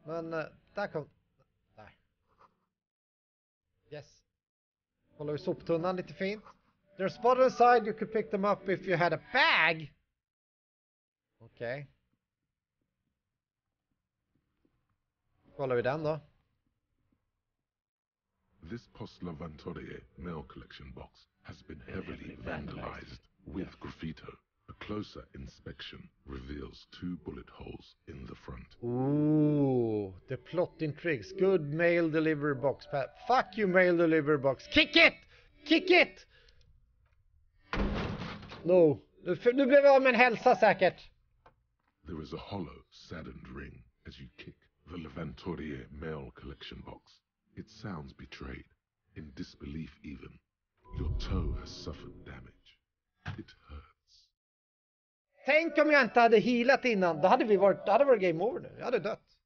Men där kom... Där. Yes. Kollar vi soptunnan lite fint. There's spot inside, you could pick them up if you had a bag. Okej. Okay. Kollar vi den då. This Postlavantorie mail collection box has been heavily vandalized with graffito. A closer inspection reveals 2 bullet holes in the front. Ooh, the plot intrigues. Good mail delivery box. Fuck you, mail delivery box. Kick it! Kick it! No. Nu blev jag av med en hälsa säkert. There is a hollow, saddened ring as you kick the Levantorie mail collection box. It sounds betrayed, in disbelief even. Your toe has suffered damage. It hurts. Tänk om jag inte hade healat innan. Då hade varit game over nu. Jag hade dött.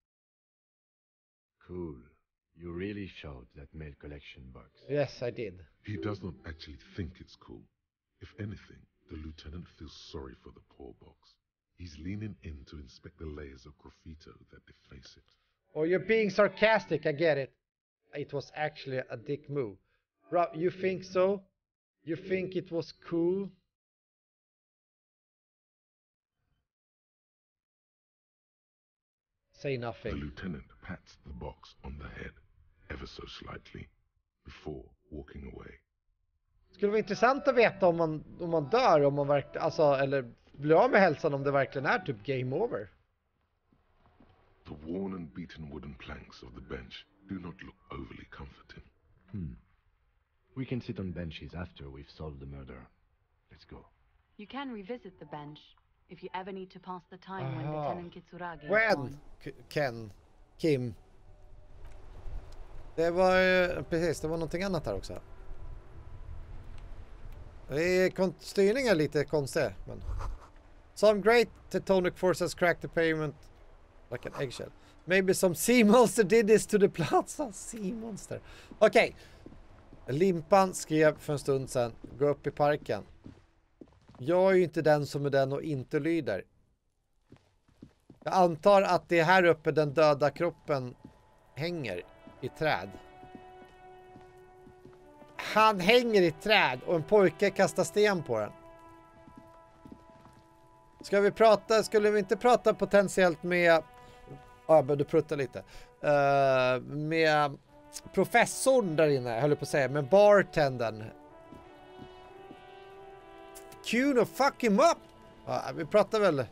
Cool. You really showed that mail collection box. Yes, I did. He does not actually think it's cool. If anything, the lieutenant feels sorry for the poor box. He's leaning in to inspect the layers of graffito that deface it. Oh, you're being sarcastic, I get it. It was actually a dick move. You think so? You think it was cool? Say nothing. The lieutenant pats the box on the head, ever so slightly, before walking away. Skulle vara intressant att veta om man dör, om man verkligen, alltså, eller blir av med hälsan, om det verkligen är typ game over. The worn and beaten wooden planks of the bench do not look overly comforting. We can sit on benches after we've solved the murder. Let's go. You can revisit the bench if you ever need to pass the time when Lieutenant Kitsuragi is When? gone. Kim. Det var precis, det var någonting annat här också. Styrningen är lite konstig, men some great tectonic forces cracked the pavement like an eggshell. Maybe some sea monster did this to the plaza. Sea monster. Okej. Limpan skrev för en stund sedan. Gå upp i parken. Jag är ju inte den som är den och inte lyder. Jag antar att det är här uppe den döda kroppen hänger i träd. Han hänger i träd och en pojke kastar sten på den. Skulle vi inte prata potentiellt med... jag började prutta lite. Med professorn där inne, höll jag på att säga. Med bartendern. Q och fuck him up! Vi pratar väl...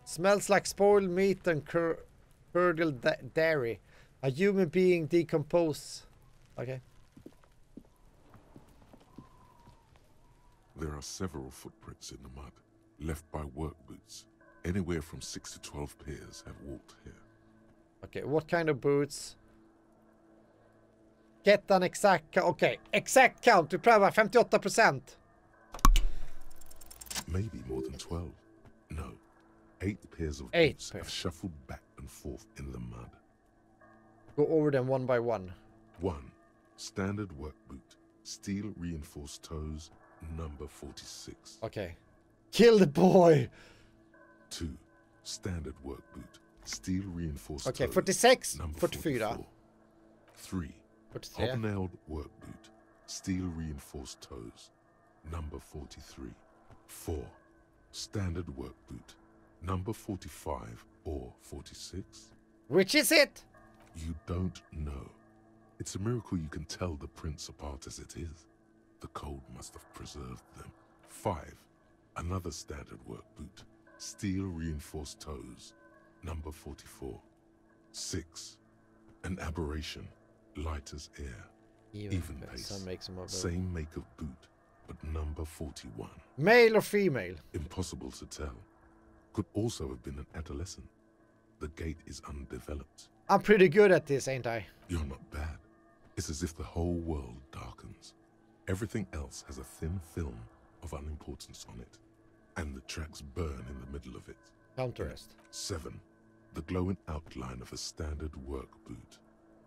Smells like spoiled meat and curdled dairy. A human being decompose. Okay. There are several footprints in the mud, left by work boots. Anywhere from 6 to 12 pairs have walked here. Okay, what kind of boots? Get an exact count. Okay, exact count. Vi prövar 58%. Maybe more than 12. No. 8 pairs of boots have shuffled back and forth in the mud. Go over them one by one. 1. Standard work boot. Steel reinforced toes. Number 46. Okay. Kill the boy! 2. Standard work boot. Steel reinforced okay, toes. 46. Number 44. 3. 43. Hobnailed work boot. Steel reinforced toes. Number 43. 4. Standard work boot. Number 45 or 46. Which is it? You don't know. It's a miracle you can tell the prints apart as it is. The cold must have preserved them. 5. Another standard work boot. Steel reinforced toes. Number 44. 6. An aberration. Light as air. Even pace. Same make of boot, but number 41. Male or female? Impossible to tell. Could also have been an adolescent. The gait is undeveloped. I'm pretty good at this, ain't I? You're not bad. It's as if the whole world darkens. Everything else has a thin film of unimportance on it. And the tracks burn in the middle of it. Counterest. 7. The glowing outline of a standard work boot.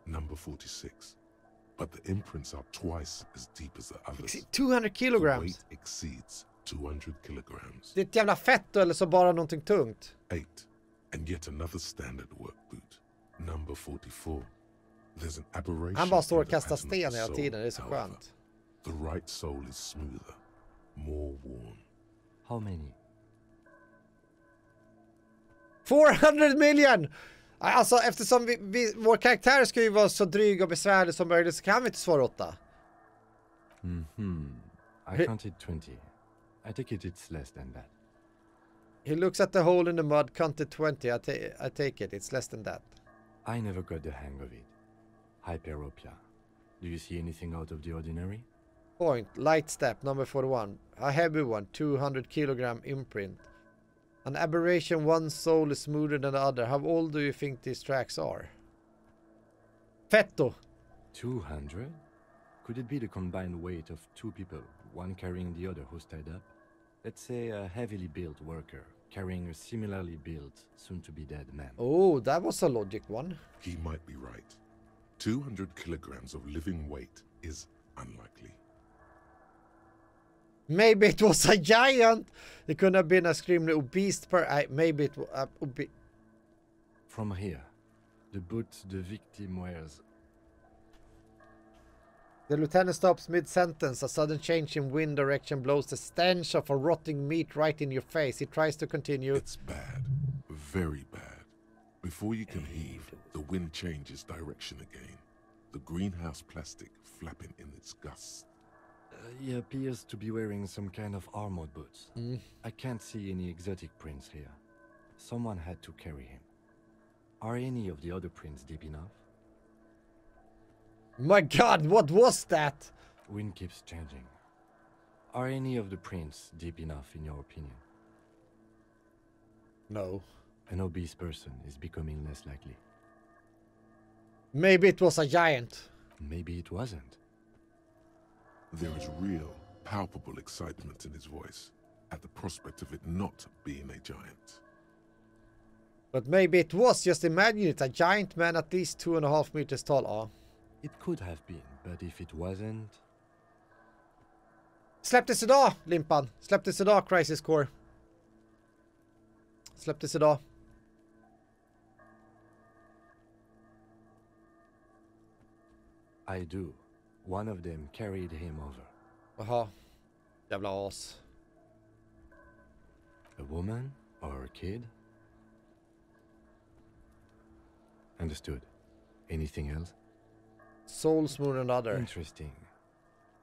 Number 46. But the imprints are twice as deep as the others. 200 kilograms. The weight exceeds 200 kilograms. Det är ett jävla fett då, eller så bara någonting tungt. 8. And yet another standard work boot, number 44. There's an aberration. Han bara står och in the kastar pattern of sten the hela soul, tiden, det är så however. skönt. The right soul is smoother, more worn. How many? 400 million! Alltså eftersom vår karaktär ska ju vara så dryg och besvärlig som möjligt så kan vi inte svara 8. I counted 20. I take it it's less than that. He looks at the hole in the mud, counted 20. I take it, it's less than that. I never got the hang of it. Hyperopia. Do you see anything out of the ordinary? Point, light step, number 41. A heavy one, 200 kilogram imprint. An aberration, one soul is smoother than the other. How old do you think these tracks are? Fetto. 200? Could it be the combined weight of two people, one carrying the other who's tied up? Let's say a heavily built worker carrying a similarly built, soon-to-be-dead man. Oh, that was a logic one. He might be right. 200 kilograms of living weight is unlikely. Maybe it was a giant. It could have been extremely obese maybe it was obese. From here, the boot the victim wears. The lieutenant stops mid-sentence. A sudden change in wind direction blows the stench of a rotting meat right in your face. He tries to continue. It's bad. Very bad. Before you can heave, the wind changes direction again. The greenhouse plastic flapping in its gusts. He appears to be wearing some kind of armored boots. I can't see any exotic prints here. Someone had to carry him. Are any of the other prints deep enough? My God, what was that? Wind keeps changing. Are any of the prints deep enough in your opinion? No. An obese person is becoming less likely. Maybe it was a giant. Maybe it wasn't. There is real, palpable excitement in his voice at the prospect of it not being a giant. But maybe it was. Just imagine it. A giant man at least 2.5 meters tall. Oh. It could have been, but if it wasn't... Släpptes idag, Limpan. Släpptes idag, Crisis Core. Släpptes idag. I do. One of them carried him over. Jaha. Jävla as. A woman or a kid? Understood. Anything else? Soul smoother than other. Interesting.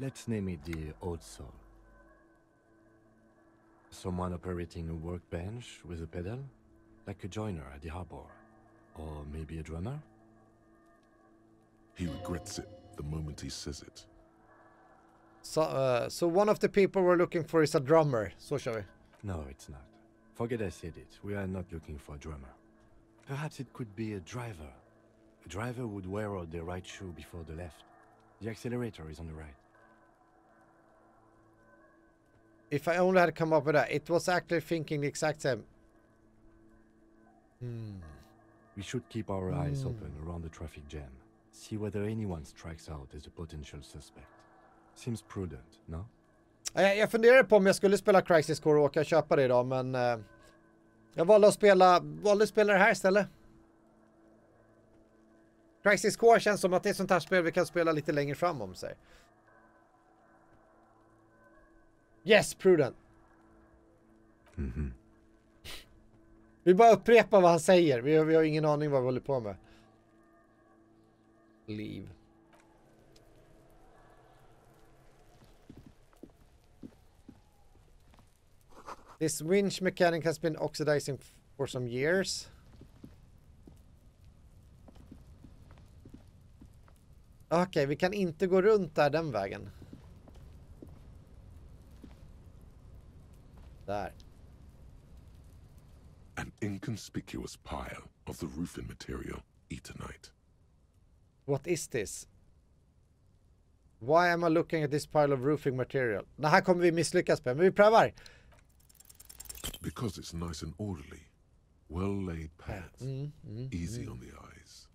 Let's name it the old soul. Someone operating a workbench with a pedal? Like a joiner at the harbor. Or maybe a drummer? He regrets it the moment he says it. So one of the people we're looking for is a drummer. So shall we? No, it's not. Forget I said it. We are not looking for a drummer. Perhaps it could be a driver. A driver would wear out the right shoe before the left. The accelerator is on the right. If I only had come up with that, it was actually thinking the exact same. We should keep our eyes open around the traffic jam. See whether anyone strikes out as a potential suspect. Seems prudent, no? Jag funderade på om jag skulle spela Crisis Core och åka köpa det idag, men jag valde att spela det här istället. Crisis Core känns som att det är sånt här spel vi kan spela lite längre fram om sig. Yes, prudent. Vi bara upprepar vad han säger. Vi har ingen aning vad vi håller på med. Leave. This winch mechanic has been oxidizing for some years. Okej, vi kan inte gå runt där den vägen. Där. An inconspicuous pile of the roofing material, Eternite. What is this? Why am I looking at this pile of roofing material? Det här kommer vi misslyckas med, men vi prövar. Because it's nice and orderly. Well laid pads. Easy on the eyes.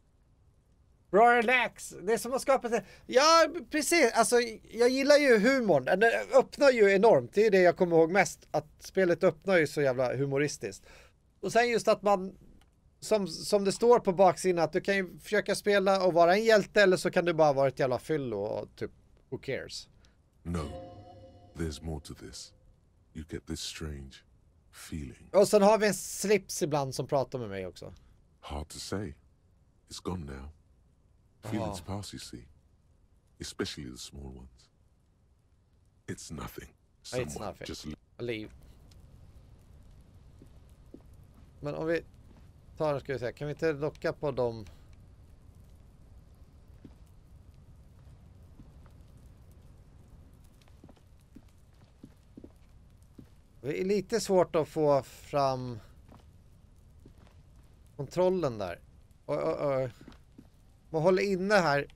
Bra, relax. Det är som att skapa det. Ja, precis. Alltså, jag gillar ju humorn. Den öppnar ju enormt. Det är det jag kommer ihåg mest. Att spelet öppnar ju så jävla humoristiskt. Och sen just att man som det står på baksidan, att du kan ju försöka spela och vara en hjälte, eller så kan du bara vara ett jävla fyllo och typ, who cares? No, there's more to this. You get this strange feeling. Och sen har vi en slips ibland som pratar med mig också. Hard to say. It's gone now. Feelings pass, you see. Especially the small ones. It's nothing. It's Someone nothing. just Leave. Men om vi tar, ska vi säga, kan vi inte locka på dem? Det är lite svårt att få fram kontrollen där. Man håller inne här.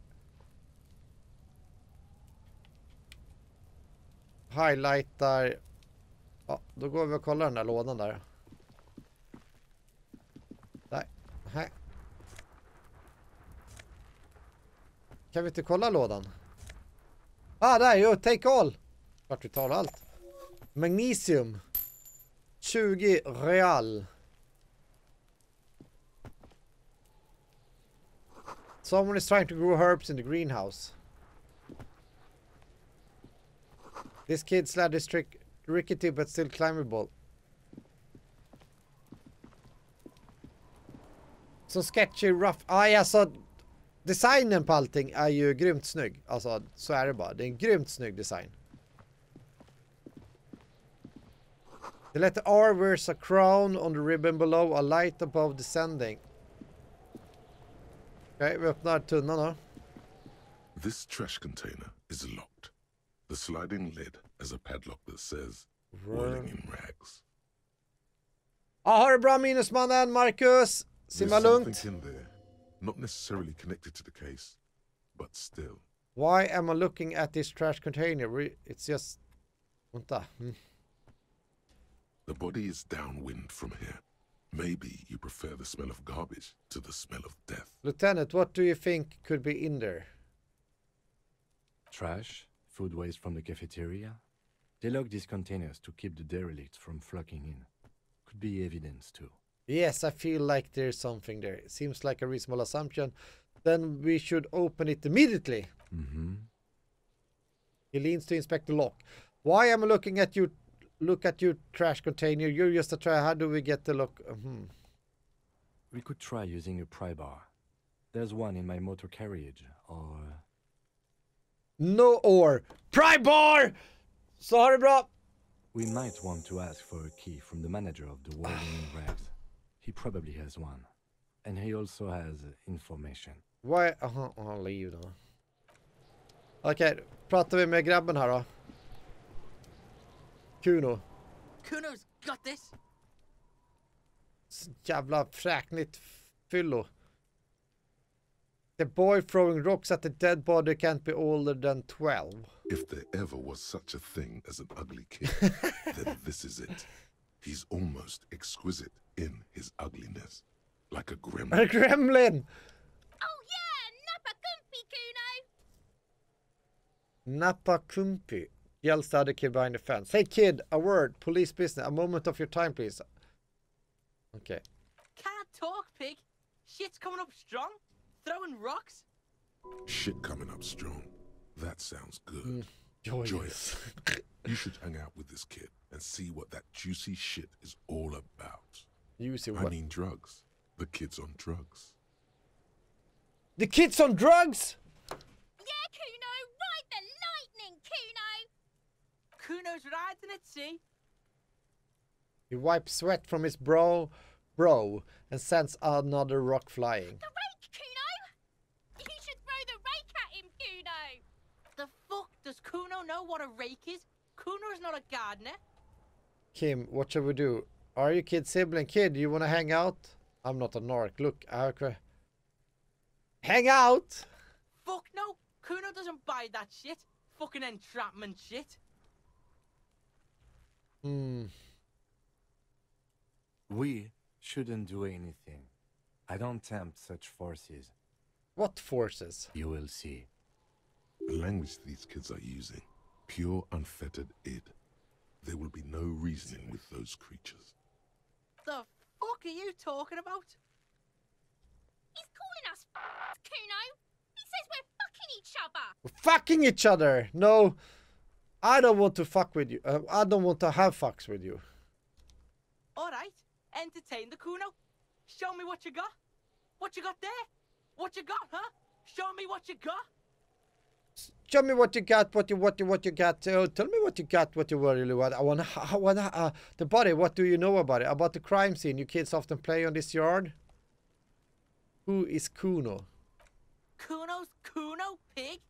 Highlightar. Ja, då går vi och kollar den där lådan där. Där. Här. Kan vi inte kolla lådan? Ah, där, jo, take all. Vart vi tar allt. Magnesium. 20 real. Someone is trying to grow herbs in the greenhouse. This kid's ladder is rickety but still climbable. Så sketchy, rough. Alltså designen på allting är ju grymt snygg. Alltså så är det bara. Det är en grymt snygg design. The letter R wears a crown on the ribbon below, a light above descending. Okej, vi öppnar tunnan då. This trash container is locked. The sliding lid has a padlock that says "Rolling in rags." Ha det bra minusmannen, Marcus! Simma There's lugnt. something in there, not necessarily connected to the case, but still. Why am I looking at this trash container? It's just... Vänta. The body is downwind from here. Maybe you prefer the smell of garbage to the smell of death. Lieutenant, what do you think could be in there? Trash, food waste from the cafeteria. They lock these containers to keep the derelicts from flocking in. Could be evidence too. Yes, I feel like there's something there. It seems like a reasonable assumption. Then we should open it immediately. Mm-hmm. He leans to inspect the lock. Why am I looking at you? Look at your trash container. You're just a try. How do we get the lock? We could try using a pry bar. There's one in my motor carriage, or... No, or pry bar! Så har det bra. We might want to ask for a key from the manager of the Whirling Rags. He probably has one. And he also has information. Why? I'll leave då. Okej, pratar vi med grabben här då. Kuno. Kuno's got this. Jävla fräknigt fyllo. The boy throwing rocks at the dead body can't be older than 12. If there ever was such a thing as an ugly kid, then this is it. He's almost exquisite in his ugliness. Like a gremlin. A gremlin! Oh yeah, Nappa Gumpy Kuno. Nappa Kumpi. Yells the other kid behind the fence. Hey kid, a word. Police business. A moment of your time, please. Okay. Can't talk, pig. Shit's coming up strong. Throwing rocks. Shit coming up strong. That sounds good. Joyous. You should hang out with this kid and see what that juicy shit is all about. Juicy I what? mean drugs. The kid's on drugs. The kid's on drugs? Yeah, Kuno, ride the lightning, Kuno. Kuno's riding it, see? He wipes sweat from his brow, and sends another rock flying. The rake, Kuno. You should throw the rake at him, Kuno. The fuck does Kuno know what a rake is? Kuno's not a gardener. Kim, what shall we do? Are you kid sibling? Kid, you wanna hang out? I'm not a narc. Look, hang out! Fuck no. Kuno doesn't buy that shit. Fucking entrapment shit. We shouldn't do anything. I don't tempt such forces. What forces? You will see. The language these kids are using. Pure, unfettered id. There will be no reasoning with those creatures. The fuck are you talking about? each other. We're fucking each other. No, I don't want to fuck with you. I don't want to have fucks with you. All right, entertain the Kuno. Show me what you got. What you got there? What you got, huh? Show me what you got. Show me what you got. What you got. Tell me what you got. What you really want. I wanna. The body. What do you know about it? About the crime scene you kids often play on this yard. Who is Kuno? Kuno's Kuno, pig.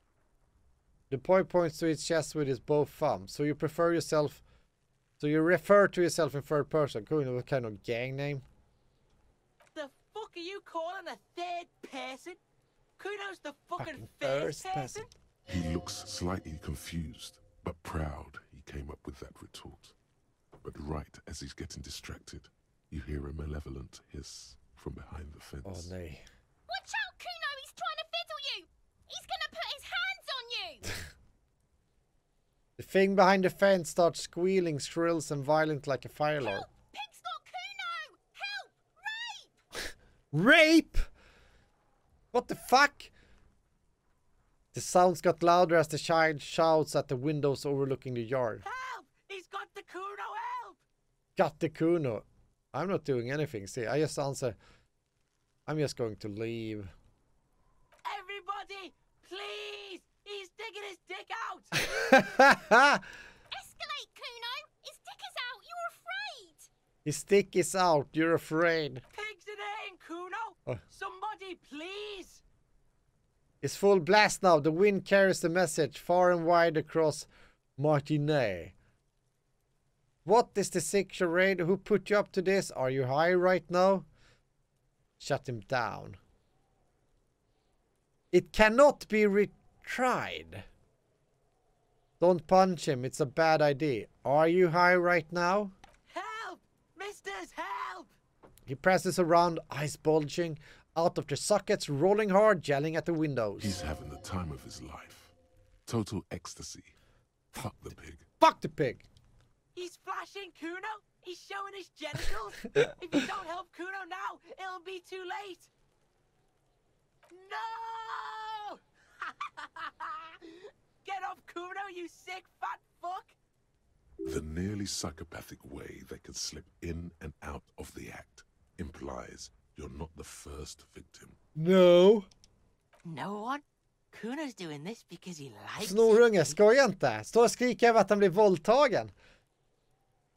The boy points to his chest with his both thumbs. So you refer to yourself in third person. Kuno, what kind of gang name? The fuck are you calling a third person? Kuno's the fucking first person. He looks slightly confused, but proud he came up with that retort. But right as he's getting distracted, you hear a malevolent hiss from behind the fence. Oh, nay. Watch out, Kuno! He's trying to fiddle you! He's gonna put his hands on you! The thing behind the fence starts squealing, shrills and violent like a fire alarm. Help! Pig's got Kuno! Help! Rape? Rape! What the fuck? The sounds got louder as the child shouts at the windows overlooking the yard. Help! He's got the Kuno! Help! Got the Kuno. I'm not doing anything. See, I just answer. I'm just going to leave. Everybody, please! He's digging his dick out! Escalate, Kuno! His dick is out! You're afraid! His dick is out. You're afraid. Pigs in in, Kuno! Oh. Somebody, please! It's full blast now. The wind carries the message far and wide across Martinet. What is the sick charade? Who put you up to this? Are you high right now? Shut him down. It cannot be retried. Don't punch him. It's a bad idea. Are you high right now? Help! Misters, help! He presses around, eyes bulging out of the sockets, rolling hard, yelling at the windows. He's having the time of his life. Total ecstasy. Fuck the pig. Fuck the pig. He's flashing, Kuno! He's showing his genitals! If you don't help Kuno now, it'll be too late! No! Get off, Kuno, you sick fat fuck! The nearly psychopathic way they can slip in and out of the act implies you're not the first victim. No. No one? Kuno's doing this because he likes Snorunge, skoja inte. Står och skriker över att han blir våldtagen.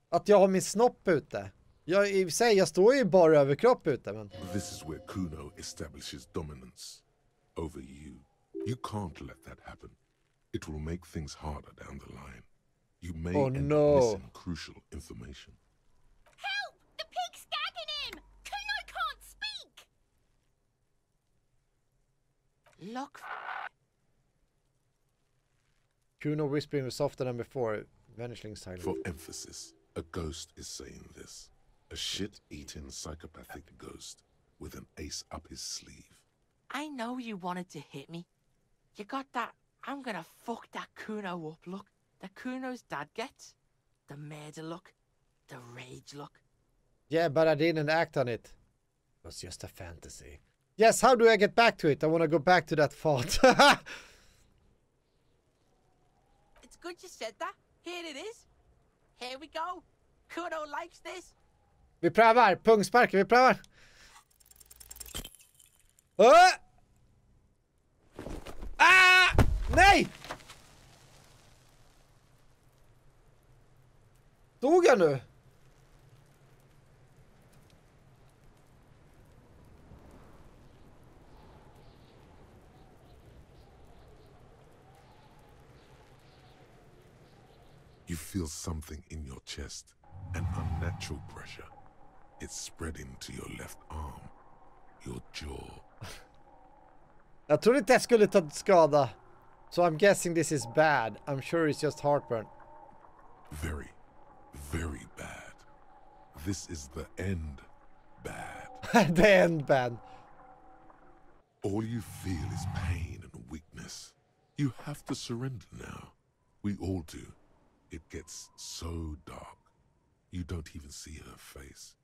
Att jag har min snopp ute. Jag står ju bara överkropp ute, men... This is where Kuno establishes dominance over you. You can't let that happen. It will make things harder down the line. You may end up missing crucial information. Help! The pig's gagging him! Kuno can't speak! Look. Kuno whispering was softer than before, vanishing silent. For emphasis, a ghost is saying this. A shit-eating psychopathic ghost with an ace up his sleeve. I know you wanted to hit me. You got that I'm gonna fuck that Kuno up look. The Kuno's dad gets. The murder look. The rage look. Yeah, but I didn't act on it. It was just a fantasy. Yes, how do I get back to it? I want to go back to that thought. It's good you said that. Here it is. Here we go. Kuno likes this. Vi prövar. Pungsparken, vi prövar. Ah! Nej! Dog jag nu? You feel something in your chest, an unnatural pressure. It's spreading to your left arm, your jaw. Jag trodde inte jag skulle ta skada. So I'm guessing this is bad. I'm sure it's just heartburn. Very, very bad. This is the end bad. The end bad. All you feel is pain and weakness. You have to surrender now. We all do. It gets so dark. You don't even see her face.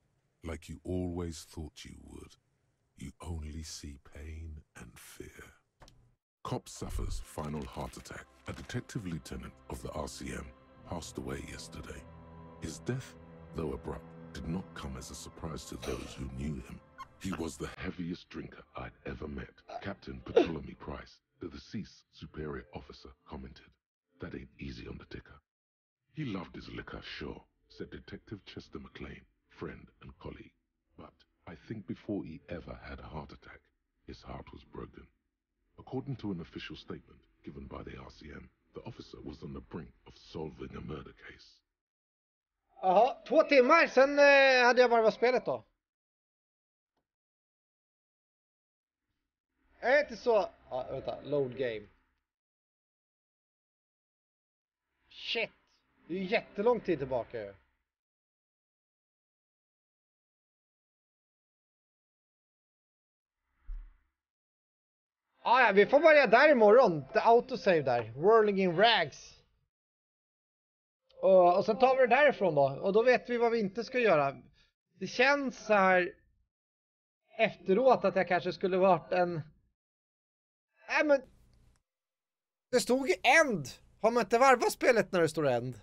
Like you always thought you would. You only see pain and fear. Cop suffers final heart attack. A detective lieutenant of the RCM passed away yesterday. His death, though abrupt, did not come as a surprise to those who knew him. He was the heaviest drinker I'd ever met. Captain Ptolemy Price, the deceased superior officer, commented, "That ain't easy on the ticker." He loved his liquor, sure, said Detective Chester McLean, friend and colleague. But I think before he ever had a heart attack, his heart was broken. According to an official statement given by the RCM, the officer was on the brink of solving a murder case. Jaha, 2 timmar, sen hade jag varvat spelet då. Är det inte så? Ja, vänta, load game. Shit, det är ju jättelång tid tillbaka ju. Ja, vi får börja där imorgon. The autosave där. Whirling in rags. Och sen tar vi det därifrån då. Och då vet vi vad vi inte ska göra. Det känns så här efteråt att jag kanske skulle varit en... Nej men... Det stod ju end. Har man inte varvat spelet när det står end?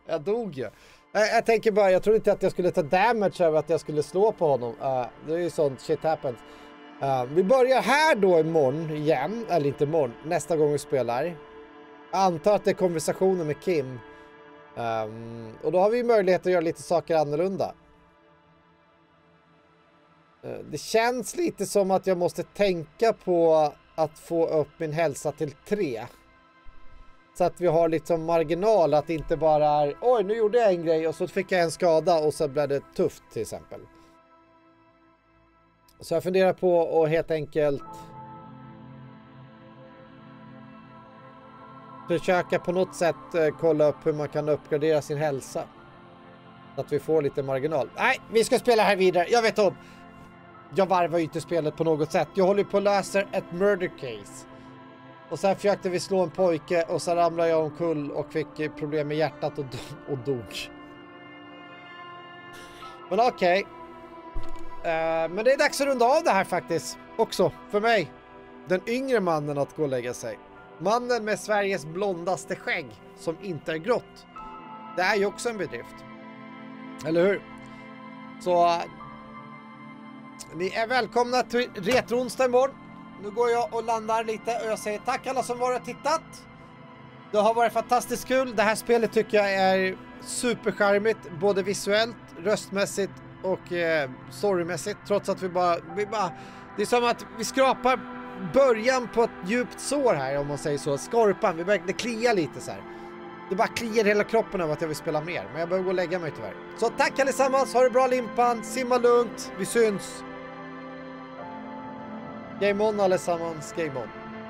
Jag dog ju. Jag tänker bara, jag tror inte att jag skulle ta damage över att jag skulle slå på honom. Det är ju sånt, shit happens. Vi börjar här då imorgon igen. Eller inte imorgon, nästa gång vi spelar. Jag antar att det är konversationer med Kim. Och då har vi möjlighet att göra lite saker annorlunda. Det känns lite som att jag måste tänka på att få upp min hälsa till 3. Så att vi har liksom marginal, att det inte bara är oj, nu gjorde jag en grej och så fick jag en skada och så blev det tufft till exempel. Så jag funderar på att helt enkelt försöka på något sätt kolla upp hur man kan uppgradera sin hälsa. Så att vi får lite marginal. Nej, vi ska spela här vidare. Jag vet om. Jag varvar ju inte spelet på något sätt. Jag håller på att lösa ett murder case. Och sen försökte vi slå en pojke och så ramlade jag omkull och fick problem med hjärtat och dog. Men okej. Men det är dags att runda av det här faktiskt. Också för mig. Den yngre mannen att gå och lägga sig. Mannen med Sveriges blondaste skägg som inte är grått. Det är ju också en bedrift. Eller hur? Så ni är välkomna till Retro-onsdag imorgon. Nu går jag och landar lite och jag säger tack alla som varit och tittat. Det har varit fantastiskt kul. Det här spelet tycker jag är supercharmigt. Både visuellt, röstmässigt och storymässigt. Trots att vi bara... Det är som att vi skrapar början på ett djupt sår här, om man säger så. Skorpan, det kliar lite så här. Det bara kliar hela kroppen av att jag vill spela mer. Men jag behöver gå och lägga mig tyvärr. Så tack allesammans, ha det bra limpan. Simma lugnt, vi syns. Game on allesammans, game on.